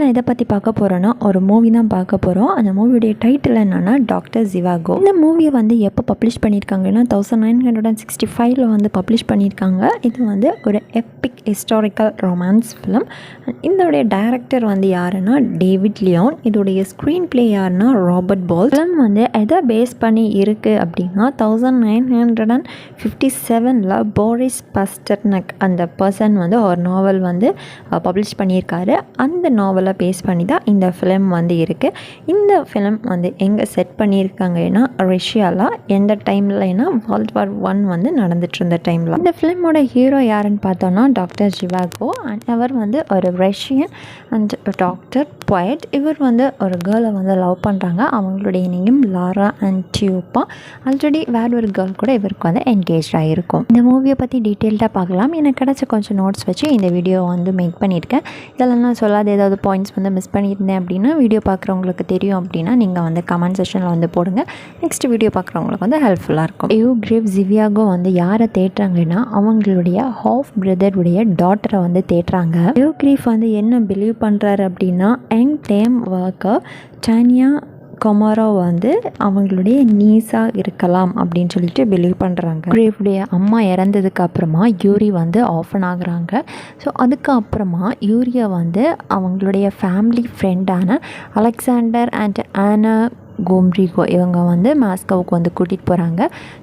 நான் இதை பற்றி பார்க்க போகிறேன்னா ஒரு மூவி தான் பார்க்க போகிறோம். அந்த மூவியுடைய டைட்டில் என்னென்னா டாக்டர் ஜிவாகோ. இந்த மூவியை வந்து எப்போ பப்ளிஷ் பண்ணியிருக்காங்கன்னா 1965 வந்து பப்ளிஷ் பண்ணியிருக்காங்க. இது வந்து ஒரு எப்பிக் ஹிஸ்டாரிக்கல் ரொமான்ஸ் ஃபிலிம். இதோடைய டைரக்டர் வந்து யாருன்னா டேவிட் லியோன். இதோடைய ஸ்க்ரீன் பிளே யாருன்னா ராபர்ட் பால். ஃபிலிம் வந்து எதை பேஸ் பண்ணி இருக்குது அப்படின்னா 1957 போரிஸ் பஸ்டர்னக் அந்த பர்சன் வந்து ஒரு நாவல் வந்து பப்ளிஷ் பண்ணியிருக்காரு. அந்த நாவலை பேஸ் பண்ணி தான் இந்த ஃபிலிம் வந்து இருக்குது. இந்த ஃபிலிம் வந்து எங்கே செட் பண்ணியிருக்காங்கன்னா ரஷ்யாவில். எந்த டைம்லனா வேர்ல்ட் வார் 1 வந்து நடந்துட்டு இருந்த டைமில். இந்த ஃபிலிமோட ஹீரோ யாருன்னு பார்த்தோன்னா டாக்டர் ஜிவாகோ. அண்ட் அவர் வந்து ஒரு ரஷ்யன் அண்ட் டாக்டர் பொயட். இவர் வந்து ஒரு கேர்ளை வந்து லவ் பண்ணுறாங்க. அவங்களுடைய நேம் லாரா அன்டியோப்பா. ஆல்ரெடி வேற ஒரு கேர்ள் கூட இவருக்கு வந்து என்கேஜ் ஆகிருக்கும். இந்த மூவியை பற்றி டீட்டெயில்டாக பார்க்கலாம். எனக்கு கிடச்ச கொஞ்சம் நோட்ஸ் வச்சு இந்த வீடியோ வந்து மேக் பண்ணியிருக்கேன். இதெல்லாம் நான் சொல்லாத ஏதாவது பாயிண்ட்ஸ் வந்து மிஸ் பண்ணியிருந்தேன் அப்படின்னா வீடியோ பார்க்குறவங்களுக்கு தெரியும் அப்படின்னா நீங்கள் வந்து கமெண்ட் செக்ஷனில் வந்து போடுங்க. நெக்ஸ்ட் வீடியோ பார்க்குறவங்களுக்கு வந்து ஹெல்ப்ஃபுல்லாக இருக்கும். யூக்ரேவ் ஜிவியாகோ வந்து யாரை தேடுறாங்கன்னா அவங்களுடைய ஹாஃப் பிரதருடைய டாட்டரை வந்து தேடுறாங்க. யூக்ரீஃப் வந்து என்ன பிலீவ் பண்ணுறாரு அப்படின்னா யங் டேம் ஒர்க்கர் டானியா கொமாரோ வந்து அவங்களுடைய நீஸாக இருக்கலாம் அப்படின்னு சொல்லிட்டு பிலீவ் பண்ணுறாங்க. யூரியுடைய அம்மா இறந்ததுக்கு அப்புறமா யூரி வந்து ஆஃபன் ஆகுறாங்க. ஸோ அதுக்கப்புறமா யூரியை வந்து அவங்களுடைய ஃபேமிலி ஃப்ரெண்டான அலெக்சாண்டர் அண்ட் ஆனா கோம்ரிகோ இவங்க வந்து மாஸ்கோவுக்கு வந்து கூட்டிகிட்டு போகிறாங்க.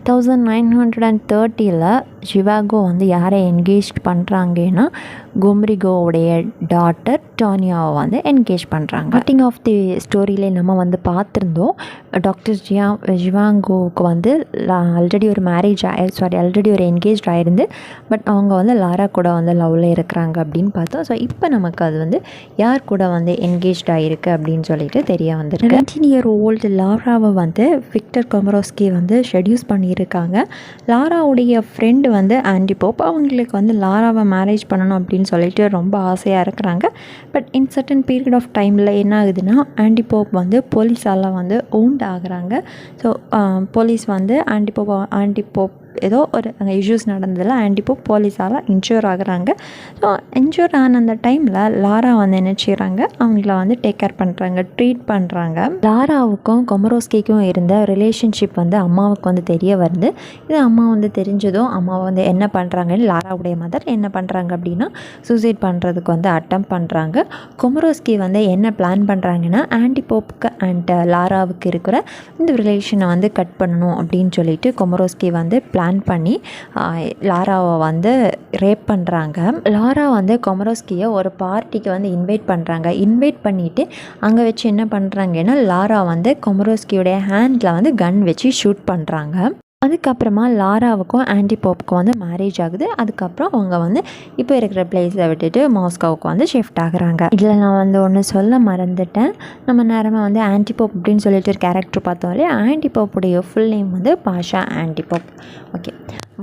1930 ஜிவாகோ வந்து யாரை என்கேஜ் பண்ணுறாங்கன்னா கோம்ரிகோவுடைய டாட்டர் டானியாவை வந்து என்கேஜ் பண்ணுறாங்க. ஸ்டார்டிங் ஆஃப் தி ஸ்டோரியிலே நம்ம வந்து பார்த்துருந்தோம். டாக்டர் ஜிவாங்கோவுக்கு வந்து ஆல்ரெடி ஒரு ஆல்ரெடி ஒரு என்கேஜ் ஆகிருந்து. பட் அவங்க வந்து லாரா கூட வந்து லவ்வில் இருக்கிறாங்க அப்படின்னு பார்த்தோம். ஸோ இப்போ நமக்கு அது வந்து யார் கூட வந்து என்கேஜ் ஆகிருக்கு அப்படின்னு சொல்லிட்டு தெரிய வந்துருக்கு. 19 year old லாராவை வந்து விக்டர் கொமரோஸ்கி வந்து ஷெட்யூஸ் பண்ணியிருக்காங்க. லாராவுடைய ஃப்ரெண்டு வந்து ஆண்டி போப். அவங்களுக்கு வந்து லாராவை மேரேஜ் பண்ணணும் அப்படின்னு சொல்லிட்டு ரொம்ப ஆசையாக இருக்கிறாங்க. But in certain period of டைமில் என்ன ஆகுதுன்னா ஆண்டி போப் வந்து போலீஸால் வந்து ஓண்ட் ஆகுறாங்க. ஸோ போலீஸ் வந்து ஆண்டி போப் ஏதோ ஒரு அங்கே இஷ்யூஸ் நடந்ததில் ஆண்டி போப் போலீஸால் இன்ஜூர் ஆகுறாங்க. ஸோ இன்ஜூர் ஆன அந்த டைமில் லாரா வந்து என்ன செய்கிறாங்க அவங்கள வந்து டேக் கேர் பண்ணுறாங்க, ட்ரீட் பண்ணுறாங்க. லாராவுக்கும் கொமரோஸ்கிக்கும் இருந்த ரிலேஷன்ஷிப் வந்து அம்மாவுக்கு வந்து தெரிய வருது. இது அம்மா வந்து தெரிஞ்சதும் அம்மா வந்து என்ன பண்ணுறாங்கன்னு லாராவுடைய மதர் என்ன பண்ணுறாங்க அப்படின்னா சூசைட் பண்ணுறதுக்கு வந்து அட்டம் பண்ணுறாங்க. கொமரோஸ்கி வந்து என்ன பிளான் பண்ணுறாங்கன்னா ஆண்டி போப்புக்கு அண்ட் லாராவுக்கு இருக்கிற இந்த ரிலேஷனை வந்து கட் பண்ணணும் அப்படின்னு சொல்லிட்டு கொமரோஸ்கி வந்து பிளான் பண்ணி லாராவை வந்து ரேப் பண்ணுறாங்க. லாரா வந்து கொமரோஸ்கியை ஒரு பார்ட்டிக்கு வந்து இன்வைட் பண்ணுறாங்க. இன்வைட் பண்ணிவிட்டு அங்கே வச்சு என்ன பண்ணுறாங்கன்னா லாரா வந்து கொமரோஸ்கியோடைய ஹேண்டில் வந்து கன் வச்சு ஷூட் பண்ணுறாங்க. அதுக்கப்புறமா லாராவுக்கும் ஆண்டி போப்புக்கும் வந்து மேரேஜ் ஆகுது. அதுக்கப்புறம் அவங்க வந்து இப்போ இருக்கிற பிளேஸை விட்டுட்டு மாஸ்கோவுக்கு வந்து ஷிஃப்ட் ஆகுறாங்க. இதில் நான் வந்து ஒன்று சொல்ல மறந்துட்டேன். நம்ம நேரமாக வந்து ஆண்டி போப் அப்படின்னு சொல்லிட்டு ஒரு கேரக்டர் பார்த்தோம் இல்லையா. ஆண்டி போப்புடைய ஃபுல் நேம் வந்து பாஷா ஆண்டி போப். ஓகே.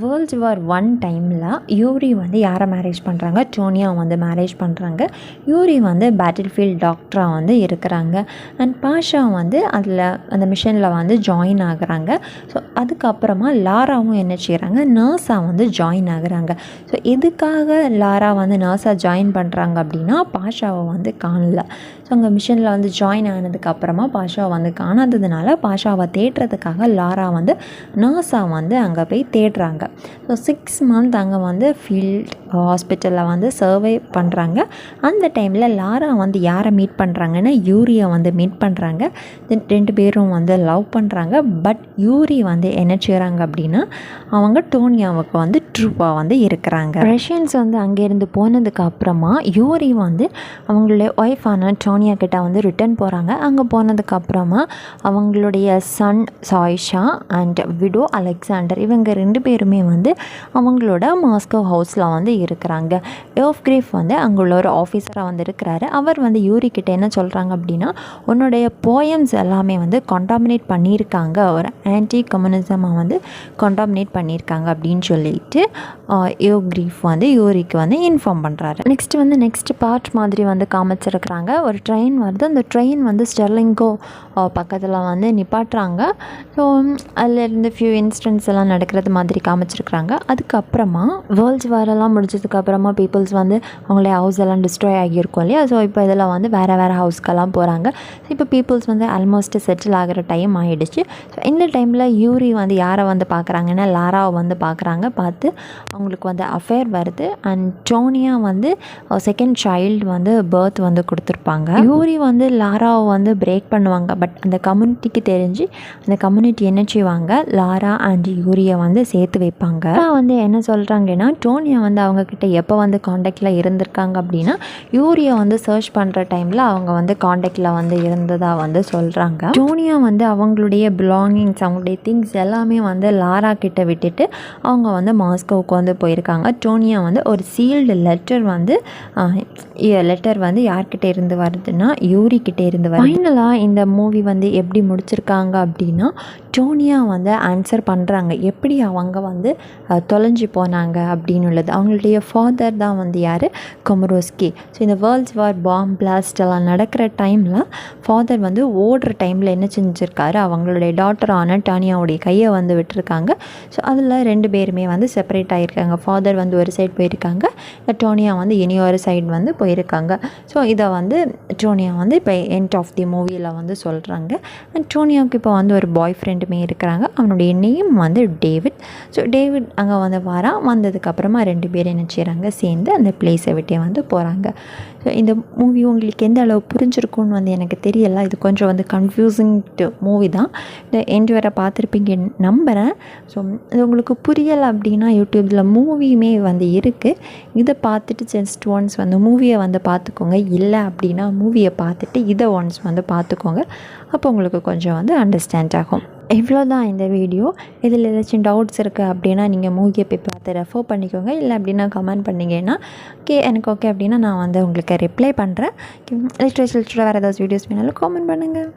வேர்ல்ட் வார் 1 டைமில் யூரி வந்து யாரை மேரேஜ் பண்ணுறாங்க டோனியா வந்து மேரேஜ் பண்ணுறாங்க. யூரி வந்து பேட்டில் ஃபீல்ட் டாக்டராக வந்து இருக்கிறாங்க. அண்ட் பாஷா வந்து அதில் அந்த மிஷனில் வந்து ஜாயின் ஆகுறாங்க. ஸோ அதுக்கப்புறமா லாராவும் என்ன செய்கிறாங்க நர்ஸாக வந்து ஜாயின் ஆகுறாங்க. ஸோ எதுக்காக லாரா வந்து நர்ஸாக ஜாயின் பண்ணுறாங்க அப்படின்னா பாஷாவை வந்து காணல. ஸோ அங்கே மிஷனில் வந்து ஜாயின் ஆனதுக்கப்புறமா பாஷாவை வந்து காணாததுனால பாஷாவை தேடுறதுக்காக லாரா வந்து நர்ஸாக வந்து அங்கே போய் தேடுறாங்க. ஸோ 6 months அங்கே வந்து ஃபீல்ட் ஹாஸ்பிட்டலில் வந்து சர்வே பண்ணுறாங்க. அந்த டைமில் லாரா வந்து யாரை மீட் பண்ணுறாங்கன்னா யூரியை வந்து மீட் பண்ணுறாங்க. 2 பேரும் வந்து லவ் பண்ணுறாங்க. பட் யூரி வந்து என்ன செய்கிறாங்க அப்படின்னா அவங்க டோனியாவுக்கு வந்து ட்ரூப்பாக வந்து இருக்கிறாங்க. ரஷ்யன்ஸ் வந்து அங்கேருந்து போனதுக்கு அப்புறமா யூரி வந்து அவங்களுடைய ஒய்ஃபான டோனியா கிட்ட வந்து ரிட்டர்ன் போகிறாங்க. அங்கே போனதுக்கப்புறமா அவங்களுடைய சன் சாய்ஷா அண்ட் விடோ அலெக்சாண்டர் இவங்க 2 பேருமே வந்து அவங்களோட மாஸ்கோ ஹவுஸில் வந்து இருக்கிறாங்க. யோவ்கிரீஃப் வந்து அங்கே உள்ள ஒரு ஆஃபீஸராக வந்து இருக்கிறாரு. அவர் வந்து யூரி கிட்ட என்ன சொல்கிறாங்க அப்படின்னா உன்னுடைய போயம்ஸ் எல்லாமே வந்து கண்டாமினேட் பண்ணியிருக்காங்க, ஒரு ஆன்டி கம்யூனிசமாக வந்து கண்டாமினேட் பண்ணியிருக்காங்க அப்படின்னு சொல்லிட்டு யோவ்கிரீஃப் வந்து யூரிக்கு வந்து இன்ஃபார்ம் பண்ணுறாரு. நெக்ஸ்ட் பார்ட் மாதிரி வந்து காமிச்சிருக்கிறாங்க. ஒரு ட்ரெயின் வருது. அந்த ட்ரெயின் வந்து ஸ்டெர்லிங்கோ பக்கத்தில் வந்து நிப்பாட்டுறாங்க. ஸோ அதிலேருந்து ஃபியூ இன்சிடென்ட்ஸ் எல்லாம் நடக்கிறது மாதிரி காமிச்சிருக்கிறாங்க. அதுக்கப்புறமா வேர்ல்ட்ஸ் வாரெல்லாம் முடிச்சதுக்கப்புறமா பீப்புள்ஸ் வந்து அவங்களுடைய ஹவுஸ் எல்லாம் டிஸ்ட்ராய் ஆகியிருக்கும் இல்லையா. ஸோ இப்போ இதில் வந்து வேறு ஹவுஸ்க்கெல்லாம் போகிறாங்க. ஸோ இப்போ பீப்புள்ஸ் வந்து ஆல்மோஸ்ட் செட்டில் ஆகிற டைம் ஆகிடுச்சு. ஸோ இந்த டைமில் யூரி வந்து யாரை வந்து பார்க்குறாங்கன்னா லாராவை வந்து பார்க்குறாங்க. பார்த்து அவங்களுக்கு வந்து அஃபேர் வருது. அண்ட் டோனியா வந்து செகண்ட் சைல்டு வந்து பர்த் வந்து கொடுத்துருப்பாங்க. யூரி வந்து லாராவை வந்து பிரேக் பண்ணுவாங்க. பட் அந்த கம்யூனிட்டிக்கு தெரிஞ்சு அந்த கம்யூனிட்டி என்ன செய்வாங்க, லாரா அண்ட் யூரியை வந்து சேர்த்து வைப்பாங்க. வந்து என்ன சொல்கிறாங்கன்னா டோனியா வந்து அவங்கக்கிட்ட எப்போ வந்து காண்டாக்டில் இருந்திருக்காங்க அப்படின்னா யூரியை வந்து சர்ச் பண்ணுற டைமில் அவங்க வந்து காண்டாக்டில் வந்து இருந்ததாக வந்து சொல்கிறாங்க. டோனியா வந்து அவங்களுடைய பிலாங்கிங்ஸ், அவங்களுடைய திங்ஸ் எல்லாமே வந்து லாரா கிட்ட விட்டுட்டு அவங்க வந்து மாஸ்கோவுக்கு வந்து போயிருக்காங்க. டோனியா வந்து ஒரு சீல்டு லெட்டர் வந்து யார்கிட்ட இருந்து வருதுன்னா யூரி கிட்டே இருந்து வருது. ஃபைனலாக இந்த மூவி வந்து எப்படி முடிச்சிருக்காங்க அப்படின்னா டோனியா வந்து ஆன்சர் பண்ணுறாங்க எப்படி அவங்க வந்து தொலைஞ்சு போனாங்க அப்படின்னு உள்ளது. அவங்களுடைய ஃபாதர் தான் வந்து யார், கொமரோஸ்கி. ஸோ இந்த வேர்ல்ட்ஸ் வார் பாம் பிளாஸ்ட் எல்லாம் நடக்கிற டைமில் ஃபாதர் வந்து ஓடுற டைமில் என்ன செஞ்சுருக்காரு, அவங்களுடைய டாட்டரான டானியாவுடைய கையை வந்து விட்டுருக்காங்க. ஸோ அதில் 2 பேருமே வந்து செப்பரேட் ஆகியிருக்காங்க. ஃபாதர் வந்து ஒரு சைடு போயிருக்காங்க, டோனியா வந்து இனி ஒரு சைடு வந்து போயிருக்காங்க. ஸோ இதை வந்து டோனியா வந்து இப்போ எண்ட் ஆஃப் தி மூவியில் வந்து சொல்கிறாங்க. அண்ட் டோனியாவுக்கு இப்போ வந்து ஒரு பாய் ஃப்ரெண்டுமே இருக்கிறாங்க. அவனுடைய நேம் வந்து டேவிட். ஸோ டேவிட் அங்கே வந்து வந்ததுக்கப்புறமா 2 பேரும் என்ன செய்கிறாங்க, சேர்ந்து அந்த பிளேஸை விட்டே வந்து போகிறாங்க. ஸோ இந்த மூவி உங்களுக்கு எந்த அளவு புரிஞ்சிருக்கும்னு வந்து எனக்கு தெரியலை. இது கொஞ்சம் வந்து கன்ஃபியூசிங் மூவி தான். இந்த எண்ட் வரை பார்த்துருப்பீங்க நம்புகிறேன். ஸோ இது உங்களுக்கு புரியலை அப்படின்னா யூடியூப்பில் மூவியுமே வந்து இருக்குது. இதை பார்த்துட்டு ஜஸ்ட் ஒன்ஸ் வந்து மூவியை வந்து பார்த்துக்கோங்க. இல்லை அப்படின்னா மூவியை பார்த்துட்டு இதை ஒன்ஸ் வந்து பார்த்துக்கோங்க. அப்போ உங்களுக்கு கொஞ்சம் வந்து அண்டர்ஸ்டாண்ட் ஆகும். இவ்வளோ தான் இந்த வீடியோ. இதில் ஏதாச்சும் டவுட்ஸ் இருக்குது அப்படின்னா நீங்கள் மூவியை போய் பார்த்து ரெஃபர் பண்ணிக்கோங்க. இல்லை அப்படின்னா கமெண்ட் பண்ணிங்கன்னா எனக்கு ஓகே அப்படின்னா நான் வந்து உங்களுக்கு ரிப்ளை பண்ணுறேன். லிட்ரேச்சர் வேறு ஏதாச்சும் வீடியோஸ் வேணாலும் கமெண்ட் பண்ணுங்கள்.